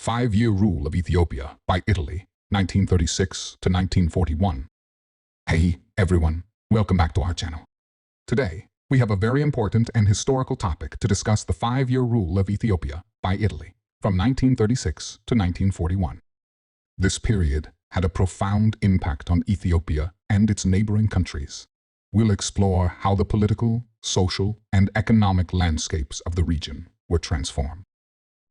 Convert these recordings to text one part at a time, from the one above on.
5-Year Rule of Ethiopia by Italy, 1936 to 1941. Hey everyone, welcome back to our channel. Today, we have a very important and historical topic to discuss: the 5-Year Rule of Ethiopia by Italy, from 1936 to 1941. This period had a profound impact on Ethiopia and its neighboring countries. We'll explore how the political, social, and economic landscapes of the region were transformed.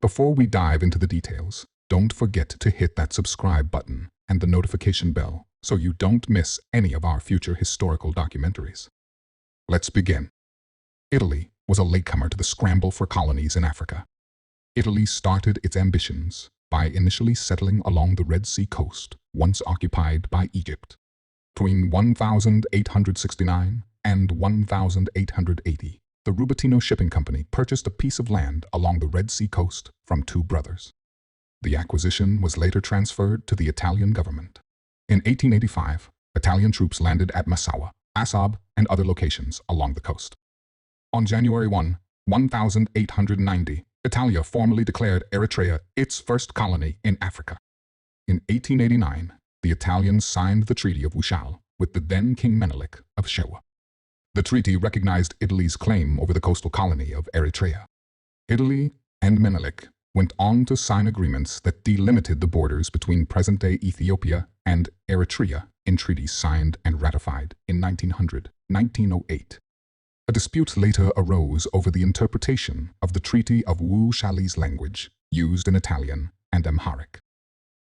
Before we dive into the details, don't forget to hit that subscribe button and the notification bell so you don't miss any of our future historical documentaries. Let's begin. Italy was a latecomer to the scramble for colonies in Africa. Italy started its ambitions by initially settling along the Red Sea coast, once occupied by Egypt. Between 1869 and 1880, the Rubattino Shipping Company purchased a piece of land along the Red Sea coast from two brothers. The acquisition was later transferred to the Italian government. In 1885, Italian troops landed at Massawa, Assab, and other locations along the coast. On January 1, 1890, Italia formally declared Eritrea its first colony in Africa. In 1889, the Italians signed the Treaty of Wuchal with the then King Menelik of Shewa. The treaty recognized Italy's claim over the coastal colony of Eritrea. Italy and Menelik went on to sign agreements that delimited the borders between present-day Ethiopia and Eritrea in treaties signed and ratified in 1908. A dispute later arose over the interpretation of the Treaty of Wuchali's language used in Italian and Amharic.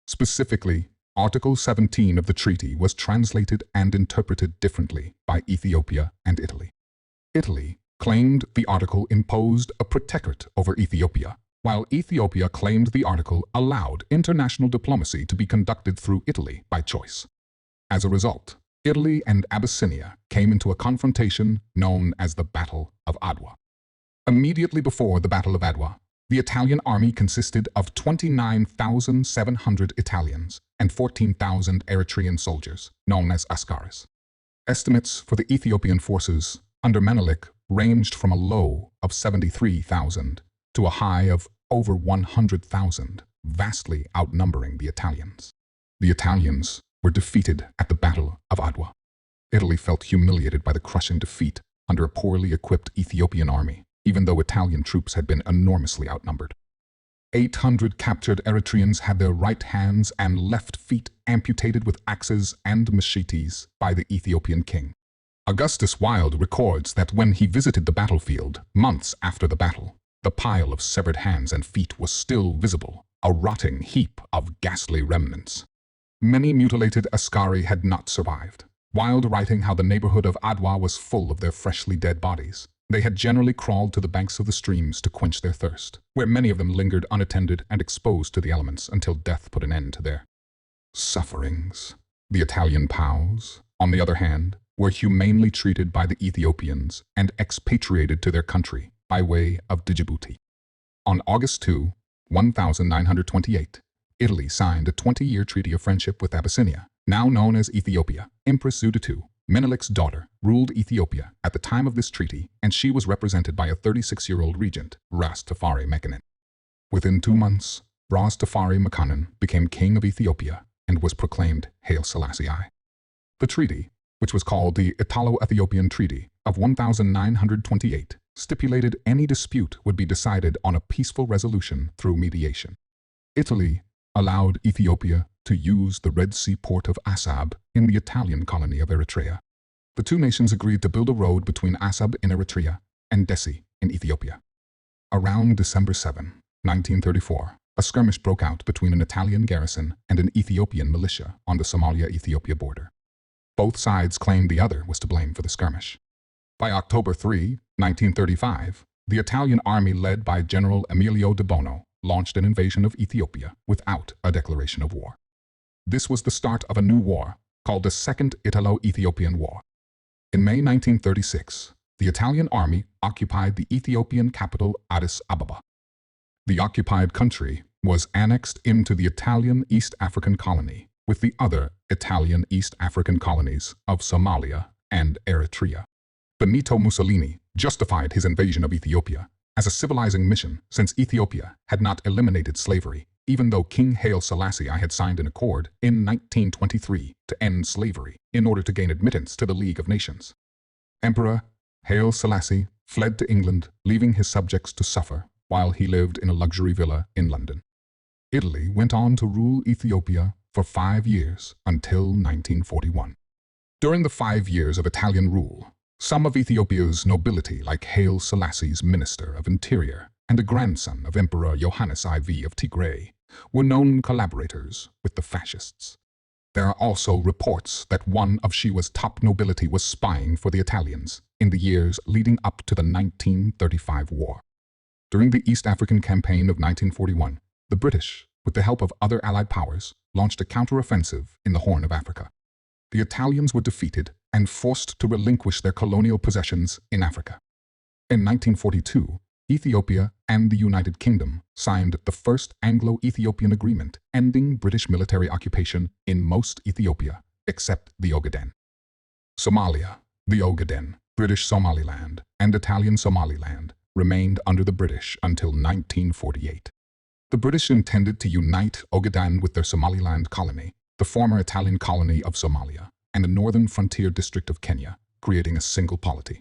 Specifically, Article 17 of the treaty was translated and interpreted differently by Ethiopia and Italy. Italy claimed the article imposed a protectorate over Ethiopia, while Ethiopia claimed the article allowed international diplomacy to be conducted through Italy by choice. As a result, Italy and Abyssinia came into a confrontation known as the Battle of Adwa. Immediately before the Battle of Adwa, the Italian army consisted of 29,700 Italians and 14,000 Eritrean soldiers, known as askaris. Estimates for the Ethiopian forces under Menelik ranged from a low of 73,000 to a high of over 100,000, vastly outnumbering the Italians. The Italians were defeated at the Battle of Adwa. Italy felt humiliated by the crushing defeat under a poorly equipped Ethiopian army, even though Italian troops had been enormously outnumbered. 800 captured Eritreans had their right hands and left feet amputated with axes and machetes by the Ethiopian king. Augustus Wilde records that when he visited the battlefield months after the battle, the pile of severed hands and feet was still visible, a rotting heap of ghastly remnants. Many mutilated askari had not survived. Wilde writing how the neighborhood of Adwa was full of their freshly dead bodies. They had generally crawled to the banks of the streams to quench their thirst, where many of them lingered unattended and exposed to the elements until death put an end to their sufferings. The Italian POWs, on the other hand, were humanely treated by the Ethiopians and expatriated to their country by way of Djibouti. On August 2, 1928, Italy signed a 20-year treaty of friendship with Abyssinia, now known as Ethiopia. Empress Zuditu, Menelik's daughter, ruled Ethiopia at the time of this treaty, and she was represented by a 36-year-old regent, Ras Tafari Mekanen. Within 2 months, Ras Tafari Mekanen became king of Ethiopia and was proclaimed Haile Selassie I. The treaty, which was called the Italo-Ethiopian Treaty of 1928, stipulated any dispute would be decided on a peaceful resolution through mediation. Italy allowed Ethiopia to use the Red Sea port of Assab in the Italian colony of Eritrea. The two nations agreed to build a road between Assab in Eritrea and Dessie in Ethiopia. Around December 7, 1934, a skirmish broke out between an Italian garrison and an Ethiopian militia on the Somalia-Ethiopia border. Both sides claimed the other was to blame for the skirmish. By October 3, 1935, the Italian army led by General Emilio de Bono launched an invasion of Ethiopia without a declaration of war. This was the start of a new war called the Second Italo-Ethiopian War. In May 1936, the Italian army occupied the Ethiopian capital Addis Ababa. The occupied country was annexed into the Italian East African colony with the other Italian East African colonies of Somalia and Eritrea. Benito Mussolini justified his invasion of Ethiopia as a civilizing mission since Ethiopia had not eliminated slavery even though King Haile Selassie I had signed an accord in 1923 to end slavery in order to gain admittance to the League of Nations. Emperor Haile Selassie fled to England, leaving his subjects to suffer while he lived in a luxury villa in London. Italy went on to rule Ethiopia for 5 years until 1941. During the 5 years of Italian rule, some of Ethiopia's nobility, like Haile Selassie's Minister of Interior and a grandson of Emperor Johannes IV of Tigray, were known collaborators with the fascists. There are also reports that one of Shewa's top nobility was spying for the Italians in the years leading up to the 1935 war. During the East African Campaign of 1941, the British, with the help of other Allied powers, launched a counteroffensive in the Horn of Africa. The Italians were defeated and forced to relinquish their colonial possessions in Africa. In 1942, Ethiopia and the United Kingdom signed the first Anglo-Ethiopian agreement, ending British military occupation in most Ethiopia, except the Ogaden. Somalia, the Ogaden, British Somaliland, and Italian Somaliland remained under the British until 1948. The British intended to unite Ogaden with their Somaliland colony, the former Italian colony of Somalia, and the northern frontier district of Kenya, creating a single polity.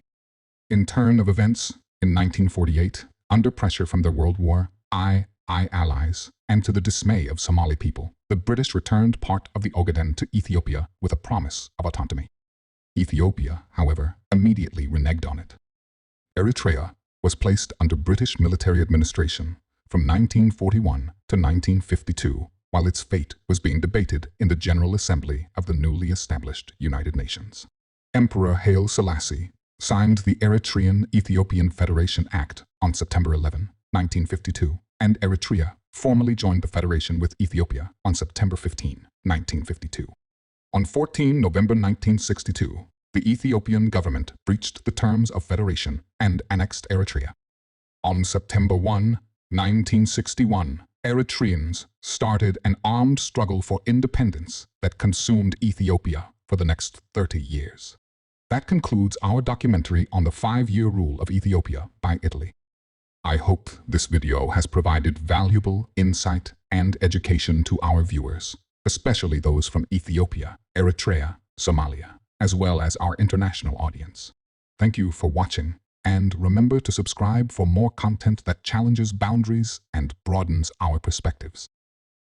In turn of events, in 1948, under pressure from their World War I allies, and to the dismay of Somali people, the British returned part of the Ogaden to Ethiopia with a promise of autonomy. Ethiopia, however, immediately reneged on it. Eritrea was placed under British military administration from 1941 to 1952, while its fate was being debated in the General Assembly of the newly established United Nations. Emperor Haile Selassie signed the Eritrean-Ethiopian Federation Act on September 11, 1952, and Eritrea formally joined the federation with Ethiopia on September 15, 1952. On 14 November 1962, the Ethiopian government breached the terms of federation and annexed Eritrea. On September 1, 1961, Eritreans started an armed struggle for independence that consumed Ethiopia for the next 30 years. That concludes our documentary on the 5-year rule of Ethiopia by Italy. I hope this video has provided valuable insight and education to our viewers, especially those from Ethiopia, Eritrea, Somalia, as well as our international audience. Thank you for watching, and remember to subscribe for more content that challenges boundaries and broadens our perspectives.